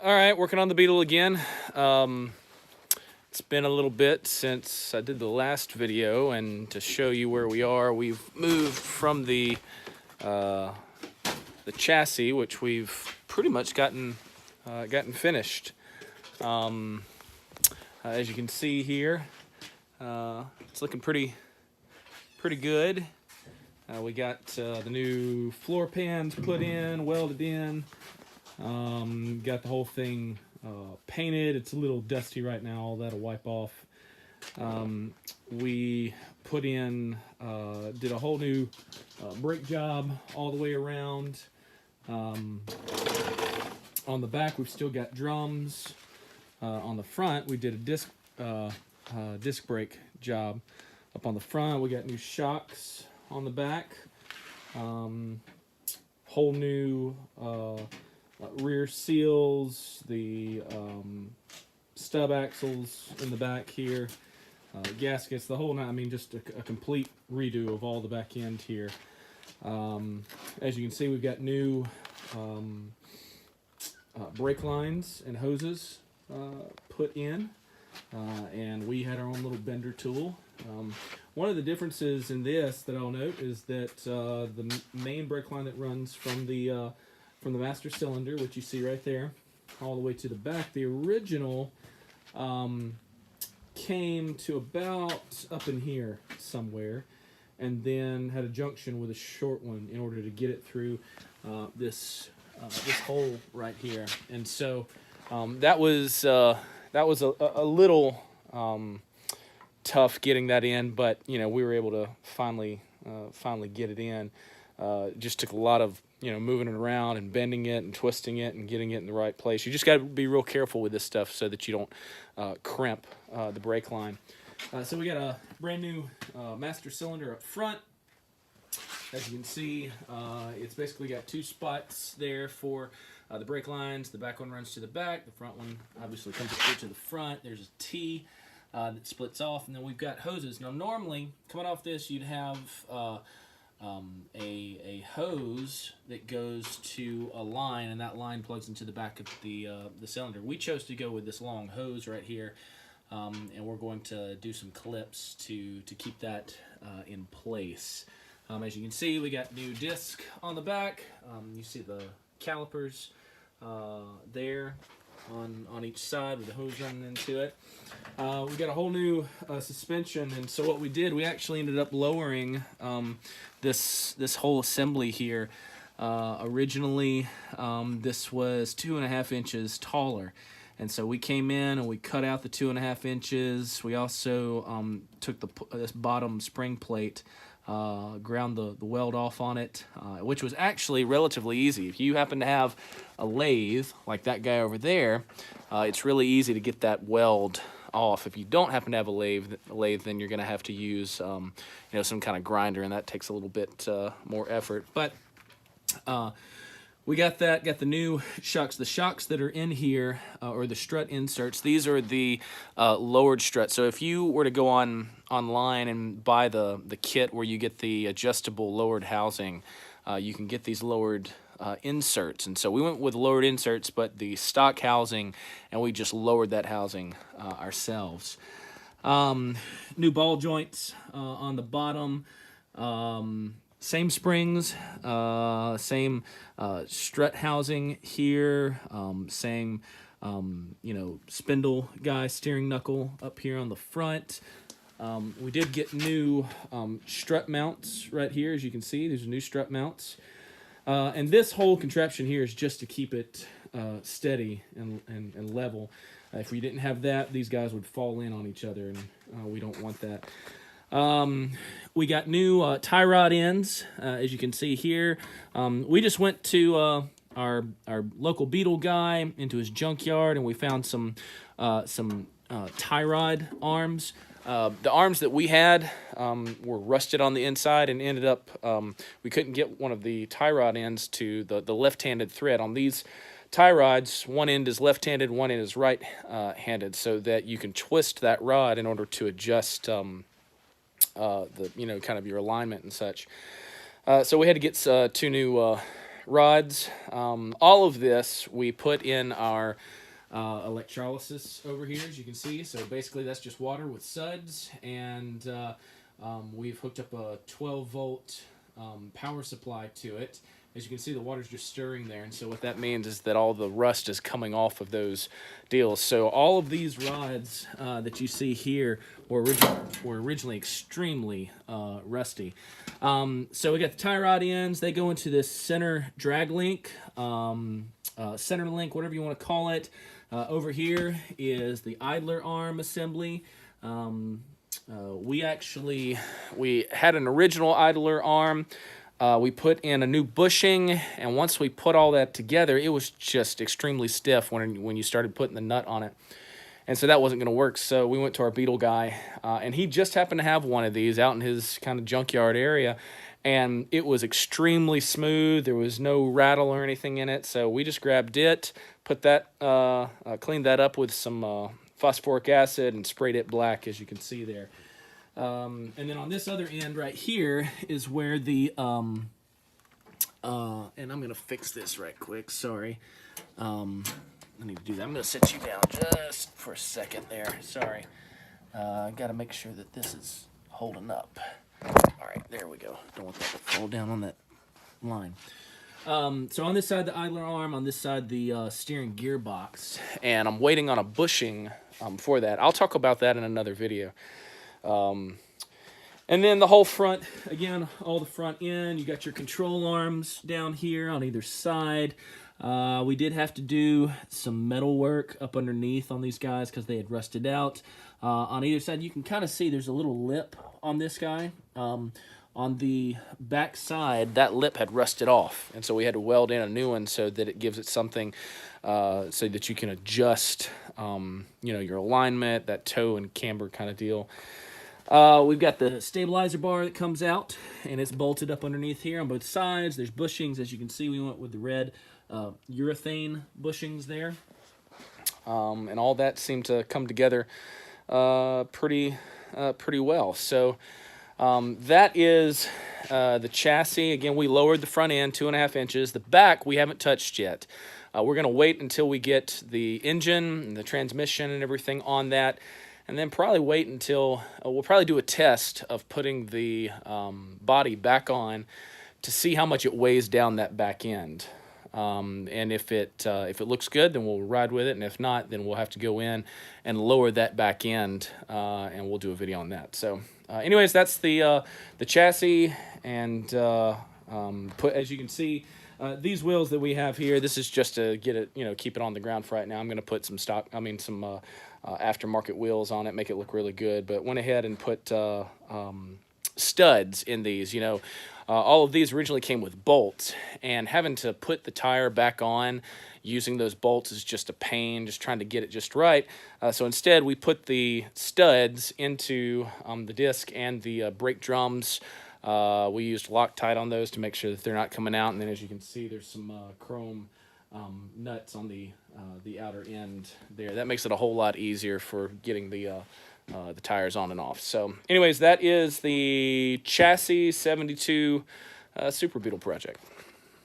All right, working on the beetle again. It's been a little bit since I did the last video, and to show you where we are, we've moved from the chassis, which we've pretty much gotten finished. As you can see here, it's looking pretty good. We got the new floor pans put in, welded in. Got the whole thing painted. It's a little dusty right now. All that'll wipe off. We put in, did a whole new brake job all the way around. On the back, we've still got drums. On the front, we did a disc brake job. Up on the front, we got new shocks on the back. Whole new rear seals, the stub axles in the back here, gaskets, the whole nine. I mean, just a complete redo of all the back end here. As you can see, we've got new brake lines and hoses put in, and we had our own little bender tool. One of the differences in this that I'll note is that the main brake line that runs from the master cylinder, which you see right there, all the way to the back, the original came to about up in here somewhere, and then had a junction with a short one in order to get it through this hole right here. And so that was a little tough getting that in, but you know, we were able to finally get it in. Just took a lot of moving it around and bending it and twisting it and getting it in the right place. You just got to be real careful with this stuff so that you don't crimp the brake line. So we got a brand new master cylinder up front. As you can see, it's basically got two spots there for the brake lines. The back one runs to the back. The front one obviously comes up to the front. There's a T that splits off, and then we've got hoses. Now, normally, coming off this, you'd have a hose that goes to a line, and that line plugs into the back of the cylinder. We chose to go with this long hose right here, and we're going to do some clips to keep that in place. As you can see, we got new disc on the back. You see the calipers there on each side with the hose running into it. We got a whole new suspension, and so what we did, we actually ended up lowering this whole assembly here. Originally, this was 2.5 inches taller, and so we came in and we cut out the 2.5 inches. We also took this bottom spring plate, ground the weld off on it, which was actually relatively easy. If you happen to have a lathe like that guy over there, it's really easy to get that weld off. If you don't happen to have a lathe, then you're going to have to use some kind of grinder, and that takes a little bit more effort. But we got the new shocks. The shocks that are in here, or the strut inserts, these are the lowered struts. So if you were to go online and buy the kit where you get the adjustable lowered housing, you can get these lowered inserts. And so we went with lowered inserts, but the stock housing, and we just lowered that housing ourselves. New ball joints on the bottom. Same springs, same strut housing here, same spindle guy, steering knuckle up here on the front. We did get new strut mounts right here. As you can see, these are new strut mounts. And this whole contraption here is just to keep it steady and level. If we didn't have that, these guys would fall in on each other, and we don't want that. We got new tie rod ends, as you can see here. We just went to our local beetle guy, into his junkyard, and we found some tie rod arms. The arms that we had were rusted on the inside, and ended up we couldn't get one of the tie rod ends to the left-handed thread. On these tie rods, one end is left-handed, one end is right-handed, so that you can twist that rod in order to adjust kind of your alignment and such. So we had to get two new rods. All of this we put in our electrolysis over here, as you can see. So basically that's just water with suds, and we've hooked up a 12-volt power supply to it. As you can see, the water's just stirring there, and so what that means is that all the rust is coming off of those deals. So all of these rods that you see here were originally extremely rusty. So we got the tie rod ends. They go into this center drag link, center link, whatever you want to call it. Over here is the idler arm assembly. We had an original idler arm. We put in a new bushing, and once we put all that together, it was just extremely stiff when you started putting the nut on it. And so that wasn't going to work, so we went to our Beetle guy, and he just happened to have one of these out in his kind of junkyard area, and it was extremely smooth. There was no rattle or anything in it, so we just grabbed it, put that, cleaned that up with some phosphoric acid, and sprayed it black, as you can see there. And then on this other end right here is where the, and I'm going to fix this right quick, sorry. I need to do that. I'm going to sit you down just for a second there, sorry. I got to make sure that this is holding up. All right, there we go. Don't want that to fall down on that line. So on this side, the idler arm, on this side, the steering gearbox, and I'm waiting on a bushing for that. I'll talk about that in another video. And then the whole front, again, all the front end, you got your control arms down here on either side. We did have to do some metal work up underneath on these guys because they had rusted out. On either side, you can kind of see there's a little lip on this guy. On the back side, that lip had rusted off, and so we had to weld in a new one so that it gives it something so that you can adjust, your alignment, that toe and camber kind of deal. We've got the stabilizer bar that comes out, and it's bolted up underneath here on both sides. There's bushings. As you can see, we went with the red urethane bushings there. And all that seemed to come together pretty well. So that is the chassis. Again, we lowered the front end 2.5 inches. The back we haven't touched yet. We're going to wait until we get the engine and the transmission and everything on that. And then probably wait until, we'll probably do a test of putting the body back on to see how much it weighs down that back end. And if it looks good, then we'll ride with it. And if not, then we'll have to go in and lower that back end, and we'll do a video on that. So anyways, that's the chassis. And as you can see, these wheels that we have here, this is just to get it, keep it on the ground for right now. I'm going to put some aftermarket wheels on it, make it look really good, but went ahead and put studs in these. All of these originally came with bolts, and having to put the tire back on using those bolts is just a pain, just trying to get it just right. So instead, we put the studs into the disc and the brake drums. We used Loctite on those to make sure that they're not coming out, and then as you can see, there's some chrome nuts on the outer end there. That makes it a whole lot easier for getting the tires on and off. So anyways, that is the Chassis 72 Super Beetle project.